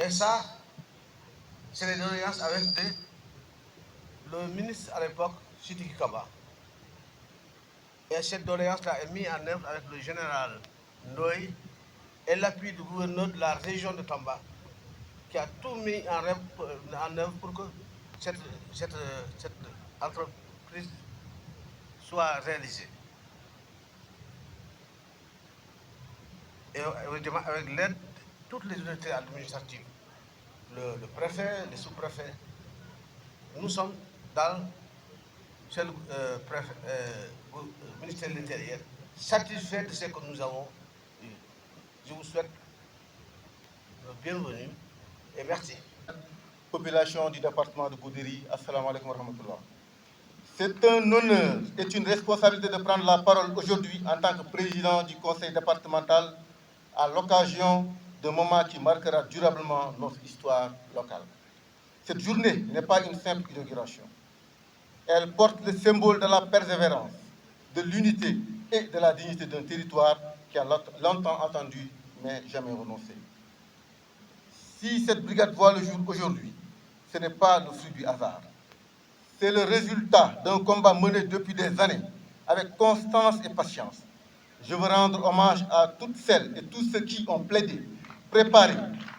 Et ça, c'est les doléances avec le ministre à l'époque, Sidiki Kaba. Et cette doléance-là est mise en œuvre avec le général Ndoye et l'appui du gouverneur de la région de Tamba, qui a tout mis en œuvre pour que cette, cette entreprise soit réalisée. Et avec l'aide de toutes les unités administratives, le préfet, les sous-préfets, nous sommes dans le ministère de l'Intérieur, satisfaits de ce que nous avons eu. Je vous souhaite le bienvenu et merci. Population du département de Goudiri, assalamu alaikum wa rahmatullah. C'est un honneur et une responsabilité de prendre la parole aujourd'hui en tant que président du conseil départemental à l'occasion d'un moment qui marquera durablement notre histoire locale. Cette journée n'est pas une simple inauguration. Elle porte le symbole de la persévérance, de l'unité et de la dignité d'un territoire qui a longtemps attendu mais jamais renoncé. Si cette brigade voit le jour aujourd'hui, ce n'est pas le fruit du hasard. C'est le résultat d'un combat mené depuis des années avec constance et patience. Je veux rendre hommage à toutes celles et tous ceux qui ont plaidé, préparé,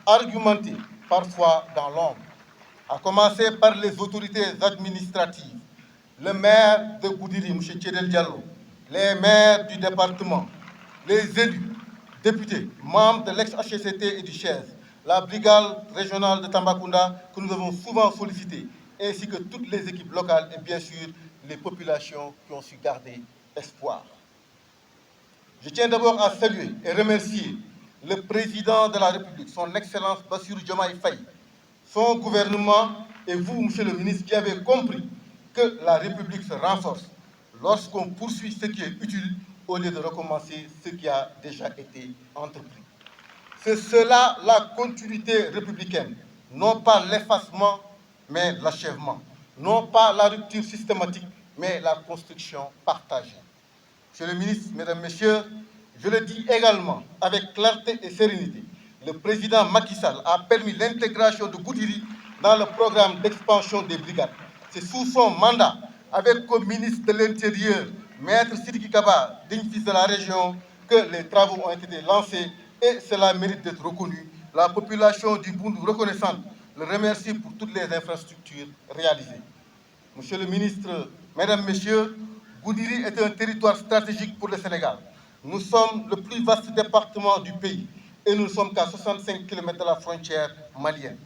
argumenté, parfois dans l'ombre, à commencer par les autorités administratives, le maire de Goudiri, M. Tchédel Diallo, les maires du département, les élus, députés, membres de l'ex-HCCT et du CHES, la brigade régionale de Tambacounda que nous avons souvent sollicité, ainsi que toutes les équipes locales et bien sûr les populations qui ont su garder espoir. Je tiens d'abord à saluer et remercier le président de la République, son Excellence Bassirou Diomaye Faye, son gouvernement et vous, monsieur le ministre, qui avez compris que la République se renforce lorsqu'on poursuit ce qui est utile au lieu de recommencer ce qui a déjà été entrepris. C'est cela la continuité républicaine, non pas l'effacement, mais l'achèvement, non pas la rupture systématique, mais la construction partagée. Monsieur le ministre, mesdames, messieurs, je le dis également avec clarté et sérénité, le président Macky Sall a permis l'intégration de Goudiri dans le programme d'expansion des brigades. C'est sous son mandat, avec comme ministre de l'Intérieur, Maître Sidiki Kaba, digne fils de la région, que les travaux ont été lancés et cela mérite d'être reconnu. La population du Boundou reconnaissante le remercie pour toutes les infrastructures réalisées. Monsieur le ministre, mesdames, messieurs, Goudiri est un territoire stratégique pour le Sénégal. Nous sommes le plus vaste département du pays et nous ne sommes qu'à 65 km de la frontière malienne.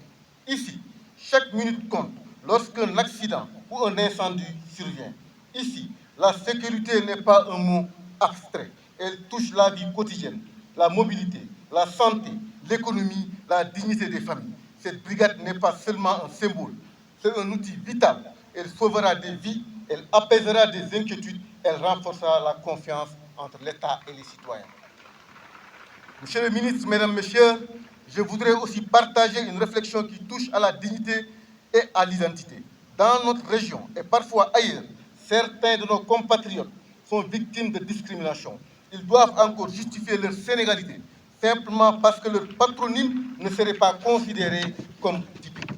Ici, chaque minute compte lorsqu'un accident ou un incendie survient. Ici, la sécurité n'est pas un mot abstrait. Elle touche la vie quotidienne, la mobilité, la santé, l'économie, la dignité des familles. Cette brigade n'est pas seulement un symbole, c'est un outil vital. Elle sauvera des vies, elle apaisera des inquiétudes, elle renforcera la confiance entre l'État et les citoyens. Monsieur le ministre, mesdames, messieurs, je voudrais aussi partager une réflexion qui touche à la dignité et à l'identité. Dans notre région et parfois ailleurs, certains de nos compatriotes sont victimes de discrimination. Ils doivent encore justifier leur sénégalité simplement parce que leur patronyme ne serait pas considéré comme typique.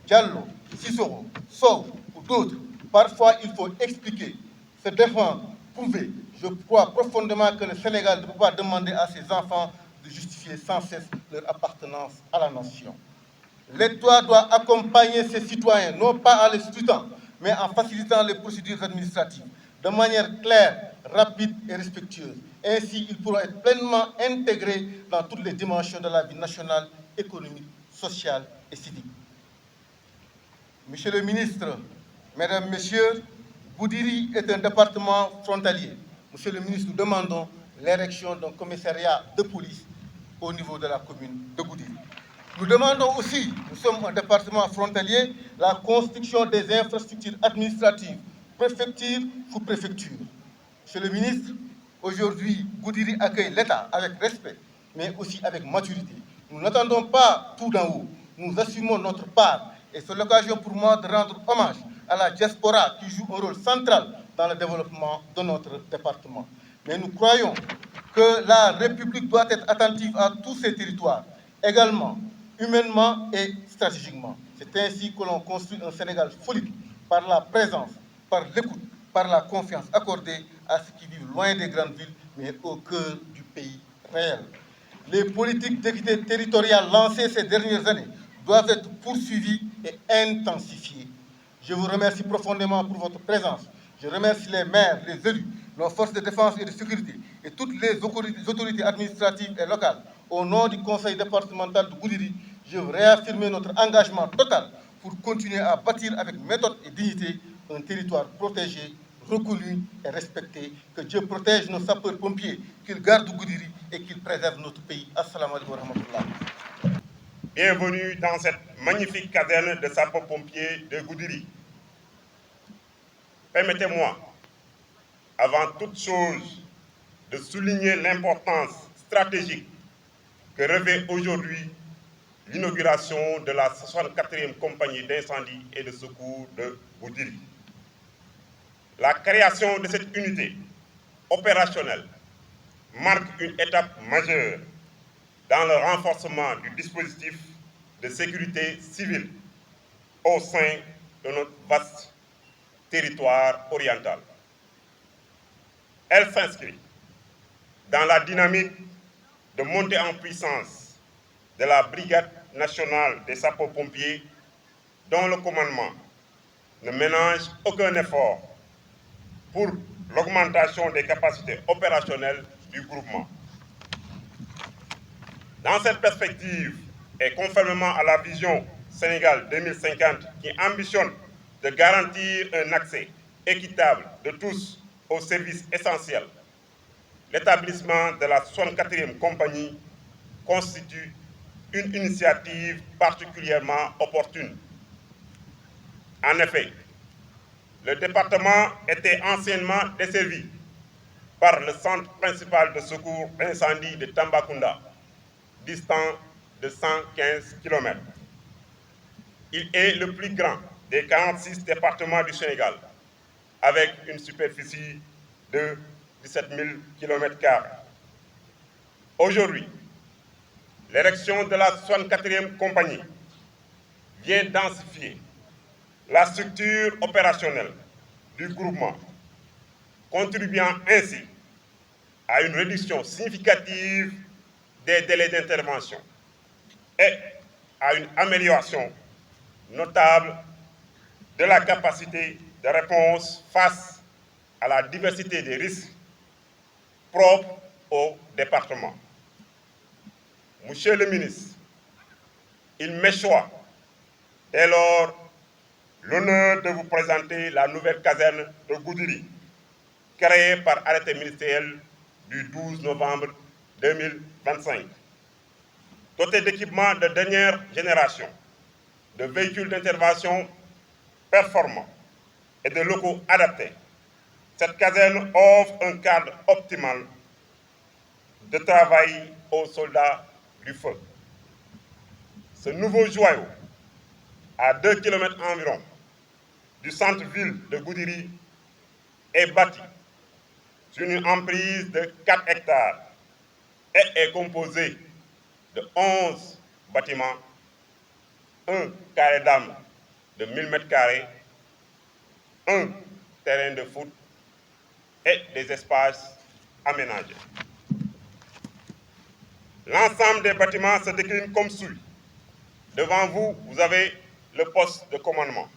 Diallo, Sissoko, Sow ou d'autres, parfois il faut expliquer, se défendre, prouver. Je crois profondément que le Sénégal ne peut pas demander à ses enfants de justifier sans cesse leur appartenance à la nation. L'État doit accompagner ses citoyens, non pas en les scrutant, mais en facilitant les procédures administratives, de manière claire, rapide et respectueuse. Ainsi, ils pourront être pleinement intégrés dans toutes les dimensions de la vie nationale, économique, sociale et civique. Monsieur le ministre, mesdames, messieurs, Goudiri est un département frontalier. Monsieur le ministre, nous demandons l'érection d'un commissariat de police au niveau de la commune de Goudiri. Nous demandons aussi, nous sommes un département frontalier, la construction des infrastructures administratives, préfecture sous préfecture. Monsieur le ministre, aujourd'hui, Goudiri accueille l'État avec respect, mais aussi avec maturité. Nous n'attendons pas tout d'en haut, nous assumons notre part et c'est l'occasion pour moi de rendre hommage à la diaspora qui joue un rôle central dans le développement de notre département. Mais nous croyons que la République doit être attentive à tous ces territoires. Également, humainement et stratégiquement. C'est ainsi que l'on construit un Sénégal solide par la présence, par l'écoute, par la confiance accordée à ceux qui vivent loin des grandes villes, mais au cœur du pays réel. Les politiques d'équité territoriale lancées ces dernières années doivent être poursuivies et intensifiées. Je vous remercie profondément pour votre présence. Je remercie les maires, les élus, nos forces de défense et de sécurité et toutes les autorités administratives et locales. Au nom du conseil départemental de Goudiri, je veux réaffirmer notre engagement total pour continuer à bâtir avec méthode et dignité un territoire protégé, reconnu et respecté. Que Dieu protège nos sapeurs-pompiers, qu'il garde Goudiri et qu'il préserve notre pays. Assalamu alaikum wa rahmatullah. Bienvenue dans cette magnifique caserne de sapeurs-pompiers de Goudiri. Permettez-moi, avant toute chose, de souligner l'importance stratégique que revêt aujourd'hui l'inauguration de la 64e compagnie d'incendie et de secours de Goudiri. La création de cette unité opérationnelle marque une étape majeure dans le renforcement du dispositif de sécurité civile au sein de notre vaste territoire oriental. Elle s'inscrit dans la dynamique de montée en puissance de la Brigade nationale des sapeurs-pompiers, dont le commandement ne ménage aucun effort pour l'augmentation des capacités opérationnelles du groupement. Dans cette perspective, et conformément à la vision Sénégal 2050 qui ambitionne de garantir un accès équitable de tous aux services essentiels, l'établissement de la 64e compagnie constitue une initiative particulièrement opportune. En effet, le département était anciennement desservi par le centre principal de secours d'incendie de Tambacounda, distant de 115 km. Il est le plus grand des 46 départements du Sénégal, avec une superficie de 17 000 km². Aujourd'hui, l'érection de la 64e compagnie vient densifier la structure opérationnelle du groupement, contribuant ainsi à une réduction significative des délais d'intervention et à une amélioration notable de la capacité de réponse face à la diversité des risques propres au département. Monsieur le ministre, il m'échoit dès lors l'honneur de vous présenter la nouvelle caserne de Goudiri, créée par arrêté ministériel du 12 novembre 2025. Dotée d'équipements de dernière génération, de véhicules d'intervention performants et de locaux adaptés, cette caserne offre un cadre optimal de travail aux soldats du feu. Ce nouveau joyau, à 2 km environ du centre-ville de Goudiri, est bâti sur une emprise de 4 hectares et est composé de 11 bâtiments, un carré d'âme de 1000 m², un terrain de foot et des espaces aménagés. L'ensemble des bâtiments se décline comme suit. Devant vous, vous avez le poste de commandement.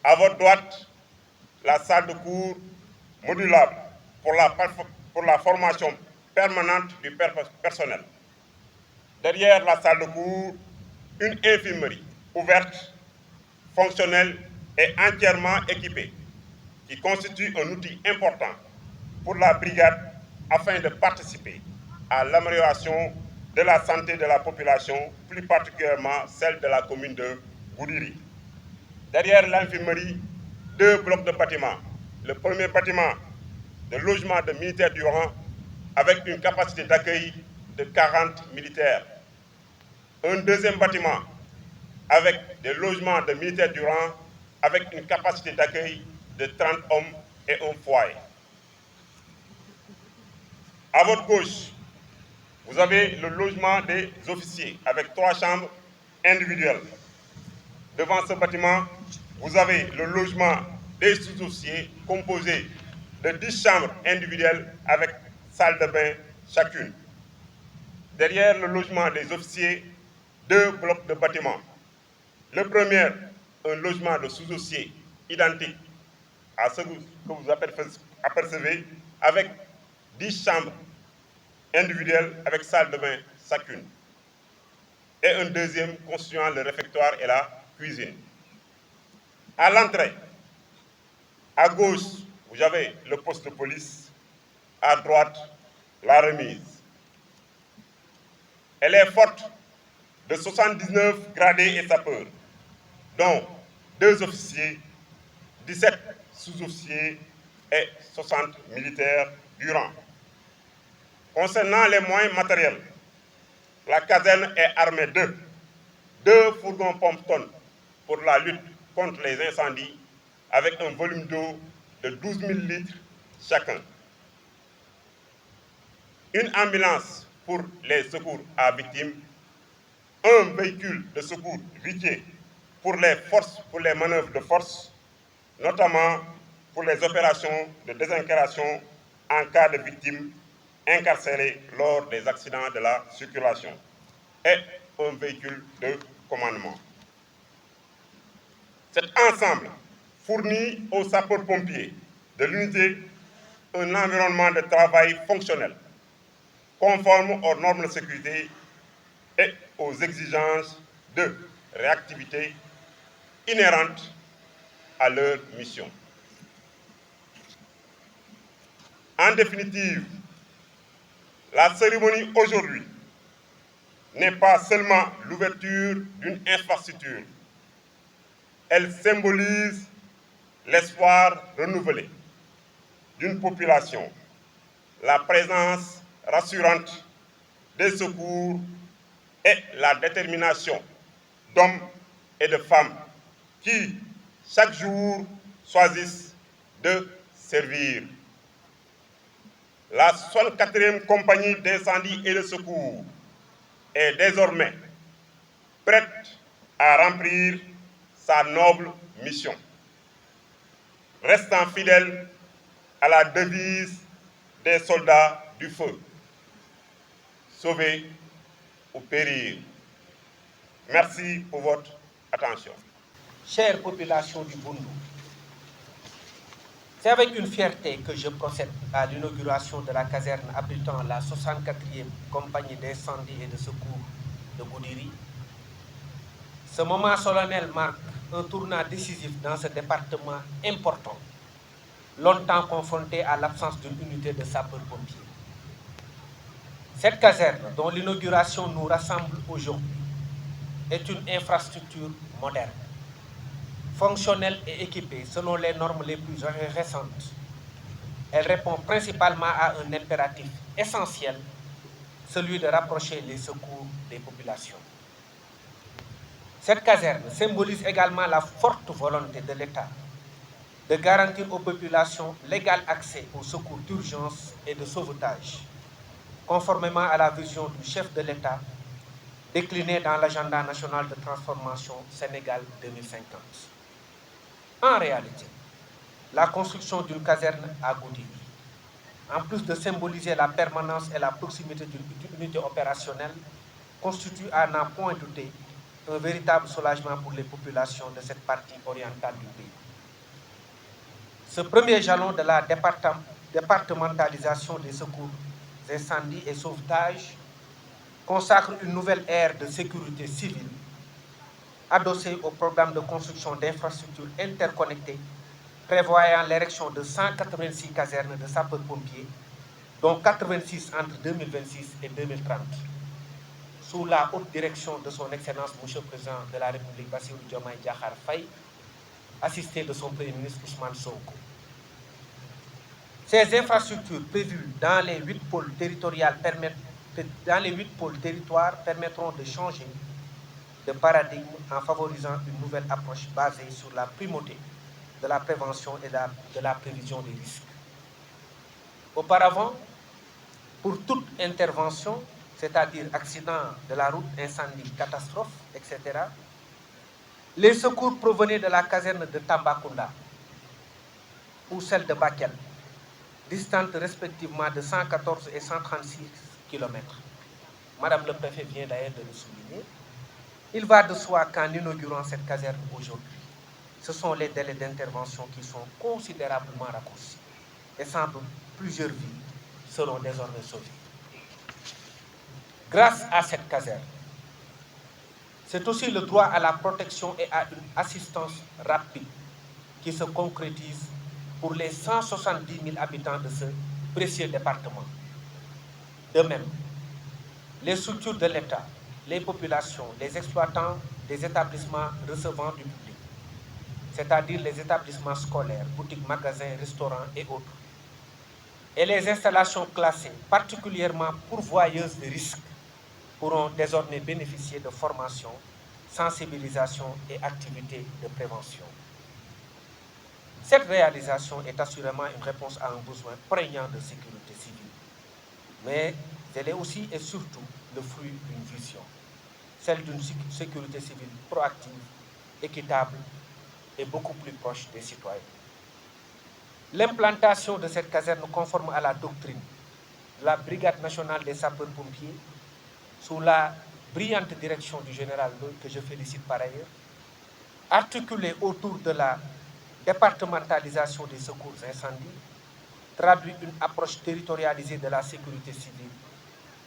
À votre droite, la salle de cours modulable pour la formation permanente du personnel. Derrière la salle de cours, une infirmerie ouverte, fonctionnelle et entièrement équipée, qui constitue un outil important pour la brigade afin de participer à l'amélioration de la santé de la population, plus particulièrement celle de la commune de Goudiri. Derrière l'infirmerie, 2 blocs de bâtiments. Le premier bâtiment de logement de militaires du rang avec une capacité d'accueil de 40 militaires. Un deuxième bâtiment avec des logements de militaires du rang avec une capacité d'accueil de 30 hommes et un foyer. À votre gauche, vous avez le logement des officiers avec 3 chambres individuelles. Devant ce bâtiment, vous avez le logement des sous-officiers composé de 10 chambres individuelles avec salle de bain chacune. Derrière le logement des officiers, 2 blocs de bâtiments. Le premier, un logement de sous-officiers identique à ce que vous apercevez, avec 10 chambres individuelles avec salle de bain chacune. Et un deuxième constituant le réfectoire et la cuisine. À l'entrée, à gauche, vous avez le poste de police, à droite, la remise. Elle est forte de 79 gradés et sapeurs, dont 2 officiers, 17 sous-officiers et 60 militaires du rang. Concernant les moyens matériels, la caserne est armée de 2 fourgons pompe-tonnes pour la lutte contre les incendies avec un volume d'eau de 12 000 litres chacun. Une ambulance pour les secours à victimes, un véhicule de secours routier pour les manœuvres de force, notamment pour les opérations de désincarcération en cas de victimes incarcérées lors des accidents de la circulation, et un véhicule de commandement. Cet ensemble fournit aux sapeurs-pompiers de l'unité un environnement de travail fonctionnel, conforme aux normes de sécurité et aux exigences de réactivité inhérentes à leur mission. En définitive, la cérémonie aujourd'hui n'est pas seulement l'ouverture d'une infrastructure, elle symbolise l'espoir renouvelé d'une population, la présence rassurante des secours et la détermination d'hommes et de femmes qui, chaque jour, choisissent de servir. La 64e compagnie d'incendie et de secours est désormais prête à remplir sa noble mission, restant fidèle à la devise des soldats du feu: sauver ou périr. Merci pour votre attention. Chère population du Boundou, c'est avec une fierté que je procède à l'inauguration de la caserne abritant la 64e compagnie d'incendie et de secours de Goudiri. Ce moment solennel marque un tournant décisif dans ce département important, longtemps confronté à l'absence d'une unité de sapeurs-pompiers. Cette caserne, dont l'inauguration nous rassemble aujourd'hui, est une infrastructure moderne, fonctionnelle et équipée selon les normes les plus récentes. Elle répond principalement à un impératif essentiel, celui de rapprocher les secours des populations. Cette caserne symbolise également la forte volonté de l'État de garantir aux populations l'égal accès aux secours d'urgence et de sauvetage, conformément à la vision du chef de l'État déclinée dans l'agenda national de transformation Sénégal 2050. En réalité, la construction d'une caserne à Goudiri, en plus de symboliser la permanence et la proximité d'une unité opérationnelle, constitue à n'en point douter un véritable soulagement pour les populations de cette partie orientale du pays. Ce premier jalon de la départementalisation des secours, incendies et sauvetage consacre une nouvelle ère de sécurité civile adossée au programme de construction d'infrastructures interconnectées prévoyant l'érection de 186 casernes de sapeurs-pompiers, dont 86 entre 2026 et 2030, sous la haute direction de son Excellence M. le Président de la République Bassirou Diomaye Diakhar Faye, assisté de son Premier ministre Ousmane Sonko. Ces infrastructures prévues dans les 8 pôles territoriaux permettront de changer de paradigme en favorisant une nouvelle approche basée sur la primauté de la prévention et de la prévision des risques. Auparavant, pour toute intervention, c'est-à-dire accident de la route, incendie, catastrophe, etc., les secours provenaient de la caserne de Tambacounda ou celle de Bakel, distantes respectivement de 114 et 136 km. Madame le préfet vient d'ailleurs de le souligner. Il va de soi qu'en inaugurant cette caserne aujourd'hui, ce sont les délais d'intervention qui sont considérablement raccourcis. Et sans doute, plusieurs vies seront désormais sauvées. Grâce à cette caserne, c'est aussi le droit à la protection et à une assistance rapide qui se concrétise pour les 170 000 habitants de ce précieux département. De même, les structures de l'État, les populations, les exploitants des établissements recevant du public, c'est-à-dire les établissements scolaires, boutiques, magasins, restaurants et autres, et les installations classées, particulièrement pourvoyeuses de risques, pourront désormais bénéficier de formation, sensibilisation et activités de prévention. Cette réalisation est assurément une réponse à un besoin prégnant de sécurité civile, mais elle est aussi et surtout le fruit d'une vision, celle d'une sécurité civile proactive, équitable et beaucoup plus proche des citoyens. L'implantation de cette caserne conforme à la doctrine de la Brigade nationale des sapeurs-pompiers, sous la brillante direction du général Ndoye, que je félicite par ailleurs, articulée autour de la départementalisation des secours incendies, traduit une approche territorialisée de la sécurité civile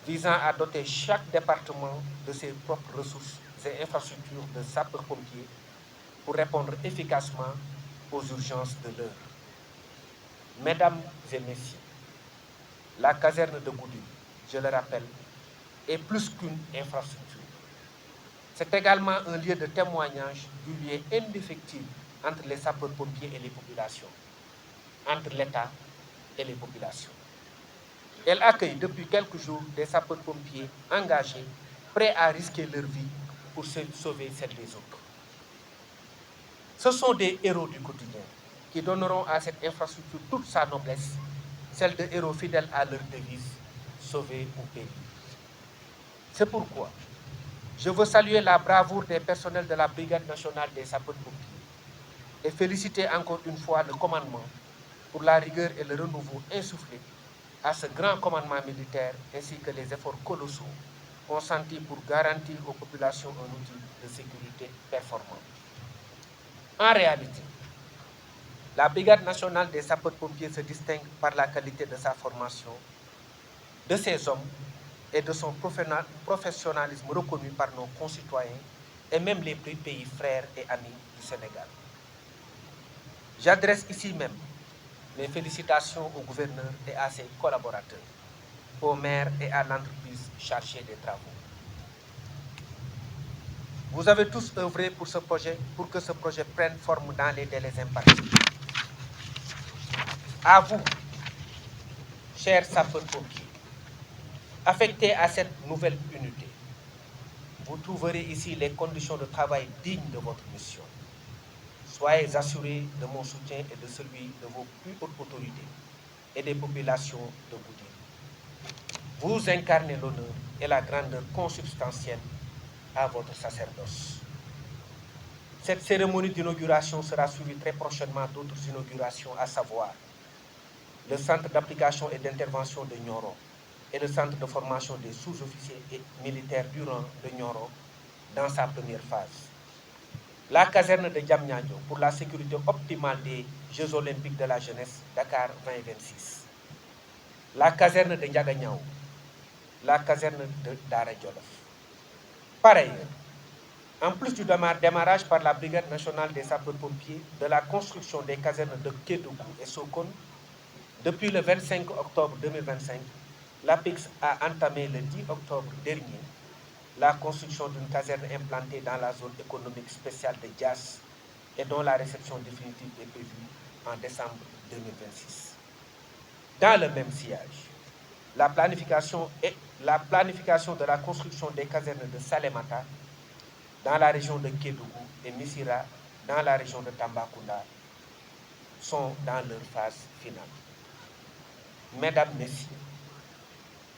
visant à doter chaque département de ses propres ressources et infrastructures de sapeurs-pompiers pour répondre efficacement aux urgences de l'heure. Mesdames et messieurs, la caserne de Goudiri, je le rappelle, est plus qu'une infrastructure. C'est également un lieu de témoignage du lien indéfectible entre les sapeurs-pompiers et les populations, entre l'État et les populations. Elle accueille depuis quelques jours des sapeurs-pompiers engagés, prêts à risquer leur vie pour sauver celle des autres. Ce sont des héros du quotidien qui donneront à cette infrastructure toute sa noblesse, celle de héros fidèles à leur devise, sauver ou périr. C'est pourquoi je veux saluer la bravoure des personnels de la Brigade nationale des sapeurs-pompiers et féliciter encore une fois le commandement pour la rigueur et le renouveau insufflé à ce grand commandement militaire ainsi que les efforts colossaux consentis pour garantir aux populations un outil de sécurité performant. En réalité, la Brigade nationale des sapeurs-pompiers se distingue par la qualité de sa formation, de ses hommes et de son professionnalisme reconnu par nos concitoyens et même les pays frères et amis du Sénégal. J'adresse ici même mes félicitations au gouverneur et à ses collaborateurs, au maire et à l'entreprise chargée des travaux. Vous avez tous œuvré pour que ce projet prenne forme dans les délais impartis. À vous, chers sapeurs-pompiers, affectés à cette nouvelle unité, vous trouverez ici les conditions de travail dignes de votre mission. Soyez assurés de mon soutien et de celui de vos plus hautes autorités et des populations de Goudiri. Vous incarnez l'honneur et la grandeur consubstantielle à votre sacerdoce. Cette cérémonie d'inauguration sera suivie très prochainement d'autres inaugurations, à savoir le centre d'application et d'intervention de Nioro et le centre de formation des sous-officiers et militaires du rang de Nioro dans sa première phase. La caserne de Diamniadio pour la sécurité optimale des Jeux olympiques de la jeunesse Dakar 2026. La caserne de Ndiaganiao, la caserne de Dara Djolof. Par ailleurs, en plus du démarrage par la Brigade nationale des sapeurs-pompiers de la construction des casernes de Kédougou et Sokone, depuis le 25 octobre 2025, l'APIX a entamé le 10 octobre dernier la construction d'une caserne implantée dans la zone économique spéciale de Diass et dont la réception définitive est prévue en décembre 2026. Dans le même sillage, la planification de la construction des casernes de Salémata dans la région de Kédougou et Missira dans la région de Tambacounda sont dans leur phase finale. Mesdames, Messieurs,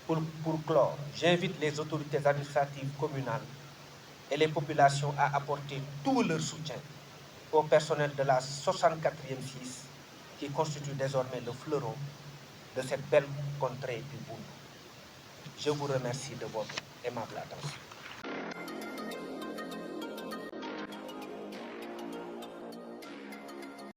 Pour clore, j'invite les autorités administratives communales et les populations à apporter tout leur soutien au personnel de la 64e SIS qui constitue désormais le fleuron de cette belle contrée du Boundou. Je vous remercie de votre aimable attention.